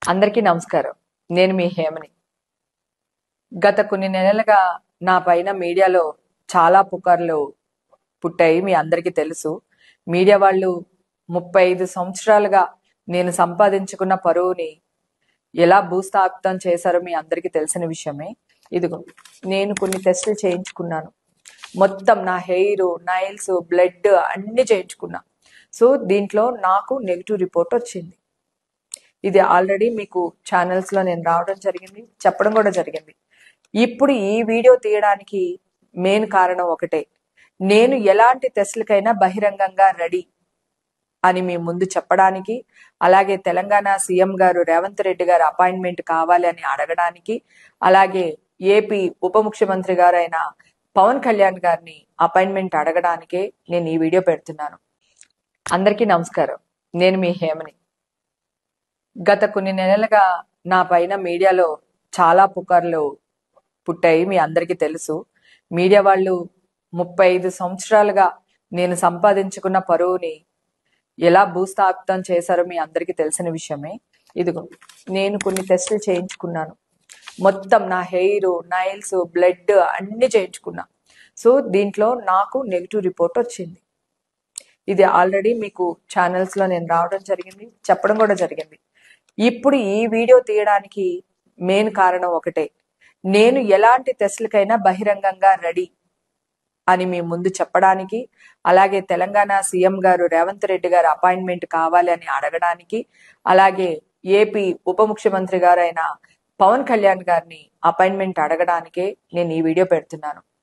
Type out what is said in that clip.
అందరికీ నమస్కారం. నేను మీ హేమని. గత కొన్ని నెలలుగా నా పైన మీడియాలో చాలా పుకార్లు పుట్టాయి. మీ అందరికీ తెలుసు. మీడియా వాళ్ళు 35 సంవత్సరాలుగా నేను సంపాదించుకున్న పరువుని ఎలా భూస్థాపితం చేశారో మీ అందరికీ తెలిసిన విషయమే. ఇదిగో నేను కొన్ని టెస్టులు చేయించుకున్నాను. మొత్తం నా హెయిర్, నైల్స్, బ్లడ్ అన్ని చేయించుకున్నా. సో దీంట్లో నాకు నెగిటివ్ రిపోర్ట్ వచ్చింది. ఇది ఆల్రెడీ మీకు ఛానల్స్ లో నేను రావడం జరిగింది, చెప్పడం కూడా జరిగింది. ఇప్పుడు ఈ వీడియో తీయడానికి మెయిన్ కారణం ఒకటే. నేను ఎలాంటి టెస్టులకైనా బహిరంగంగా రెడీ అని మీ ముందు చెప్పడానికి, అలాగే తెలంగాణ సీఎం గారు రేవంత్ రెడ్డి గారు అపాయింట్మెంట్ కావాలి అని అడగడానికి, అలాగే ఏపీ ఉప ముఖ్యమంత్రి గారైన పవన్ కళ్యాణ్ గారిని అపాయింట్మెంట్ అడగడానికే నేను ఈ వీడియో పెడుతున్నాను. అందరికీ నమస్కారం. నేను మీ హేమని. గత కొన్ని నెలలుగా నా పైన మీడియాలో చాలా పుకార్లు పుట్టాయి. మీ అందరికీ తెలుసు. మీడియా వాళ్ళు 35 సంవత్సరాలుగా నేను సంపాదించుకున్న పరువుని ఎలా భూస్థాపితం చేశారో మీ అందరికీ తెలిసిన విషయమే. ఇదిగో నేను కొన్ని టెస్టులు చేయించుకున్నాను. మొత్తం నా హెయిర్, నైల్స్, బ్లడ్ అన్ని చేయించుకున్నా. సో దీంట్లో నాకు నెగిటివ్ రిపోర్ట్ వచ్చింది. ఇది ఆల్రెడీ మీకు ఛానల్స్ లో నేను రావడం జరిగింది, చెప్పడం కూడా జరిగింది. ఇప్పుడు ఈ వీడియో తీయడానికి మెయిన్ కారణం ఒకటే. నేను ఎలాంటి టెస్టులకైనా బహిరంగంగా రెడీ అని మీ ముందు చెప్పడానికి, అలాగే తెలంగాణ సీఎం గారు రేవంత్ రెడ్డి గారు అపాయింట్మెంట్ కావాలి అని అడగడానికి, అలాగే ఏపీ ఉప ముఖ్యమంత్రి గారైన పవన్ కళ్యాణ్ గారిని అపాయింట్మెంట్ అడగడానికే నేను ఈ వీడియో పెడుతున్నాను.